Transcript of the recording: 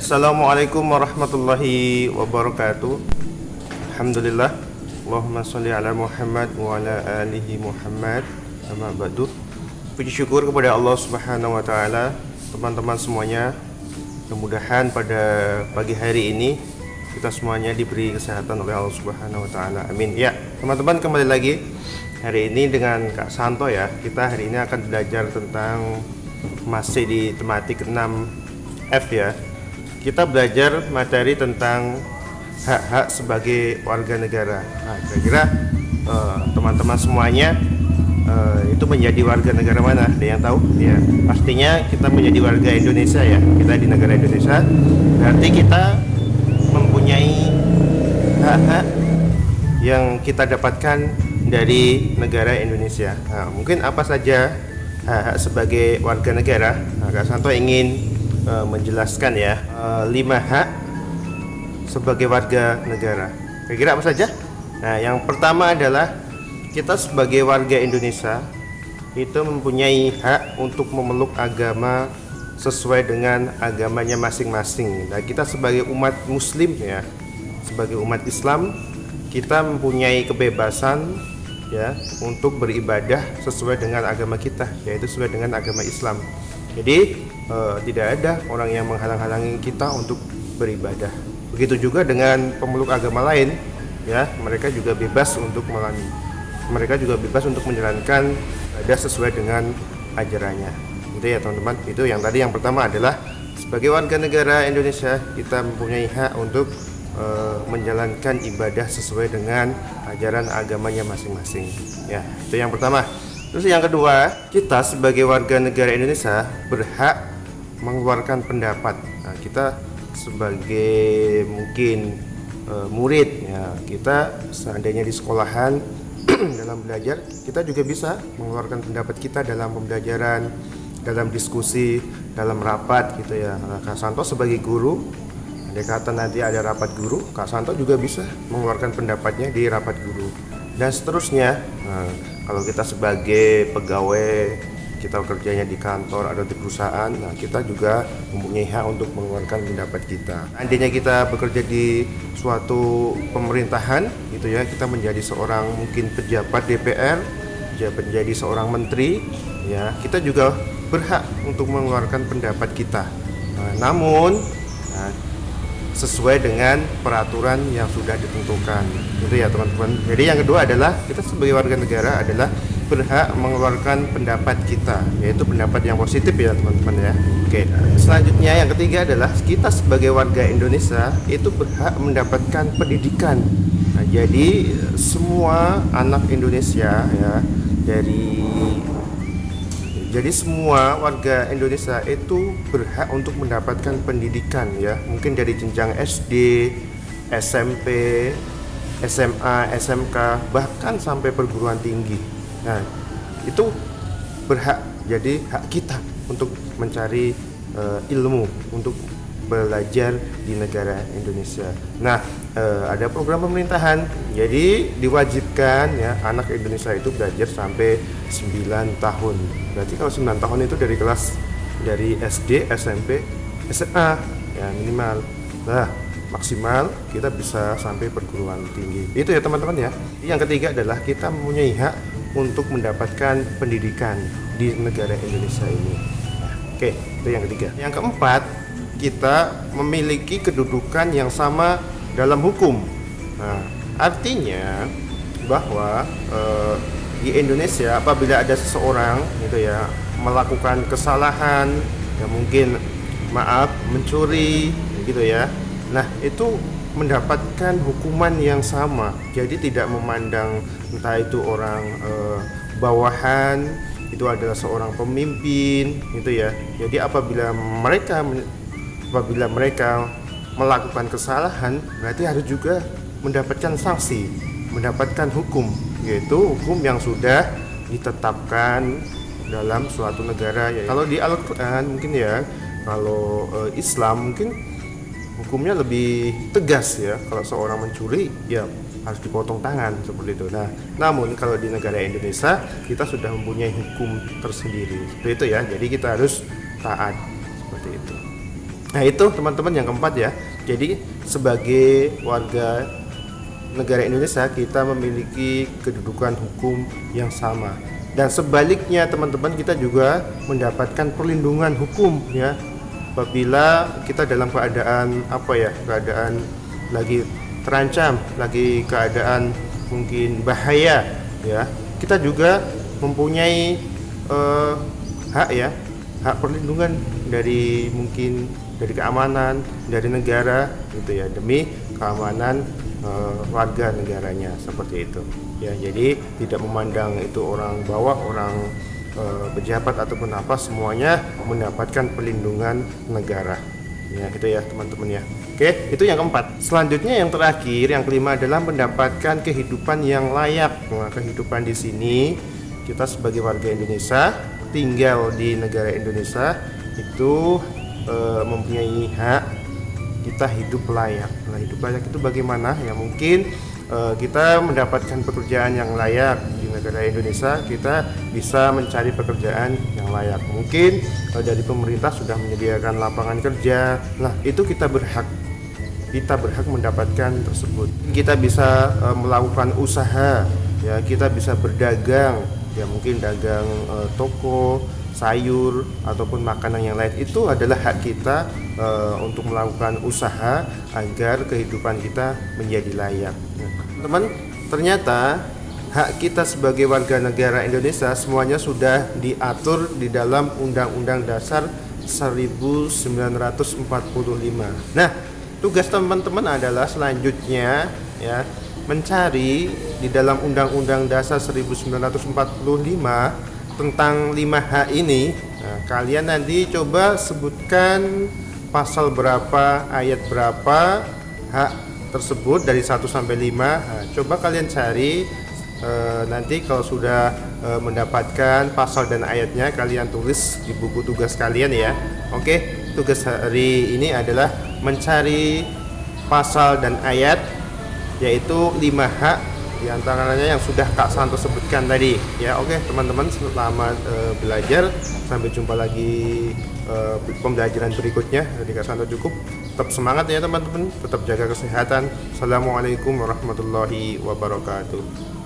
Assalamualaikum warahmatullahi wabarakatuh. Alhamdulillah, Allahumma sholli ala Muhammad wa ala alihi Muhammad. Amma ba'du. Puji syukur kepada Allah Subhanahu wa taala. Teman-teman semuanya, mudah-mudahan pada pagi hari ini kita semuanya diberi kesehatan oleh Allah Subhanahu wa taala. Amin. Ya, teman-teman, kembali lagi hari ini dengan Kak Santo ya. Kita hari ini akan belajar tentang, masih di tematik 6F ya. Kita belajar materi tentang hak-hak sebagai warga negara. Nah, kira-kira teman-teman semuanya itu menjadi warga negara mana? Ada yang tahu? Ya, pastinya kita menjadi warga Indonesia ya. Kita di negara Indonesia, berarti kita mempunyai hak-hak yang kita dapatkan dari negara Indonesia. Nah, mungkin apa saja hak-hak sebagai warga negara? Nah, Kak Santo ingin menjelaskan ya 5 hak sebagai warga negara. Kira-kira apa saja? Nah, yang pertama adalah kita sebagai warga Indonesia itu mempunyai hak untuk memeluk agama sesuai dengan agamanya masing-masing. Nah, kita sebagai umat Muslim ya, sebagai umat Islam, kita mempunyai kebebasan ya untuk beribadah sesuai dengan agama kita, yaitu sesuai dengan agama Islam. Jadi tidak ada orang yang menghalang-halangi kita untuk beribadah. Begitu juga dengan pemeluk agama lain ya, mereka juga bebas untuk menjalankan ibadah sesuai dengan ajarannya. Itu ya teman-teman. Itu yang tadi, yang pertama adalah sebagai warga negara Indonesia kita mempunyai hak untuk menjalankan ibadah sesuai dengan ajaran agamanya masing-masing. Ya, itu yang pertama. Terus yang kedua, kita sebagai warga negara Indonesia berhak mengeluarkan pendapat. Nah, kita sebagai mungkin murid ya, kita seandainya di sekolahan dalam belajar, kita juga bisa mengeluarkan pendapat kita dalam pembelajaran, dalam diskusi, dalam rapat gitu ya. Nah, Kak Santo sebagai guru, andai kata nanti ada rapat guru, Kak Santo juga bisa mengeluarkan pendapatnya di rapat guru dan seterusnya. Nah, kalau kita sebagai pegawai, kita kerjanya di kantor atau di perusahaan, nah kita juga mempunyai hak untuk mengeluarkan pendapat kita. Andainya kita bekerja di suatu pemerintahan gitu ya, kita menjadi seorang mungkin pejabat DPR, menjadi seorang menteri ya, kita juga berhak untuk mengeluarkan pendapat kita. Namun sesuai dengan peraturan yang sudah ditentukan. Itu ya teman-teman. Jadi yang kedua adalah kita sebagai warga negara adalah berhak mengeluarkan pendapat kita, yaitu pendapat yang positif ya teman-teman ya. Oke. Selanjutnya yang ketiga adalah kita sebagai warga Indonesia itu berhak mendapatkan pendidikan. Nah, jadi semua anak Indonesia ya, jadi semua warga Indonesia itu berhak untuk mendapatkan pendidikan ya, mungkin dari jenjang SD, SMP, SMA, SMK, bahkan sampai perguruan tinggi. Nah, itu berhak, jadi hak kita untuk mencari ilmu, untuk belajar di negara Indonesia. Nah, ada program pemerintahan, jadi diwajibkan ya anak Indonesia itu belajar sampai 9 tahun. Berarti kalau 9 tahun itu dari SD, SMP, SMA ya minimal. Nah, maksimal kita bisa sampai perguruan tinggi. Itu ya teman-teman ya. Yang ketiga adalah kita mempunyai hak untuk mendapatkan pendidikan di negara Indonesia ini. Oke, itu yang ketiga. Yang keempat, kita memiliki kedudukan yang sama dalam hukum. Nah, artinya bahwa di Indonesia apabila ada seseorang gitu ya melakukan kesalahan, ya mungkin mencuri gitu ya. Nah, itu mendapatkan hukuman yang sama. Jadi tidak memandang entah itu orang bawahan, itu adalah seorang pemimpin gitu ya. Jadi apabila mereka melakukan kesalahan, berarti harus juga mendapatkan sanksi, mendapatkan hukum, yaitu hukum yang sudah ditetapkan dalam suatu negara ya. Kalau di Al-Quran mungkin ya, kalau Islam mungkin hukumnya lebih tegas ya. Kalau seorang mencuri ya harus dipotong tangan seperti itu. Nah, namun kalau di negara Indonesia kita sudah mempunyai hukum tersendiri seperti itu ya. Jadi kita harus taat seperti itu. Nah itu teman-teman yang keempat ya. Jadi sebagai warga negara Indonesia kita memiliki kedudukan hukum yang sama. Dan sebaliknya teman-teman, kita juga mendapatkan perlindungan hukum ya. Apabila kita dalam keadaan keadaan lagi terancam, lagi keadaan mungkin bahaya ya, kita juga mempunyai hak ya, hak perlindungan dari mungkin dari keamanan dari negara gitu ya, demi keamanan warga negaranya seperti itu ya. Jadi tidak memandang itu orang bawah, orang pejabat ataupun apa, semuanya mendapatkan perlindungan negara ya, gitu ya teman-teman ya. Oke, itu yang keempat. Selanjutnya yang terakhir, yang kelima adalah mendapatkan kehidupan yang layak. Nah, kehidupan di sini kita sebagai warga Indonesia tinggal di negara Indonesia itu mempunyai hak kita hidup layak. Nah, hidup layak itu bagaimana? Ya mungkin kita mendapatkan pekerjaan yang layak di negara Indonesia, kita bisa mencari pekerjaan yang layak. Mungkin dari pemerintah sudah menyediakan lapangan kerja. Nah, itu kita berhak mendapatkan tersebut. Kita bisa melakukan usaha, ya kita bisa berdagang, ya mungkin dagang toko sayur ataupun makanan yang lain. Itu adalah hak kita untuk melakukan usaha agar kehidupan kita menjadi layak. Teman, ternyata hak kita sebagai warga negara Indonesia semuanya sudah diatur di dalam Undang-Undang Dasar 1945. Nah, tugas teman-teman adalah selanjutnya ya mencari di dalam Undang-Undang Dasar 1945 tentang 5 hak ini. Nah, kalian nanti coba sebutkan pasal berapa, ayat berapa hak tersebut dari 1 sampai 5. Nah, coba kalian cari, nanti kalau sudah mendapatkan pasal dan ayatnya kalian tulis di buku tugas kalian ya. Oke, tugas hari ini adalah mencari pasal dan ayat, yaitu 5 hak di antaranya yang sudah Kak Santo sebutkan tadi ya. Oke teman-teman, selamat belajar, sampai jumpa lagi pembelajaran berikutnya dari Kak Santo. Cukup, tetap semangat ya teman-teman, tetap jaga kesehatan. Assalamualaikum warahmatullahi wabarakatuh.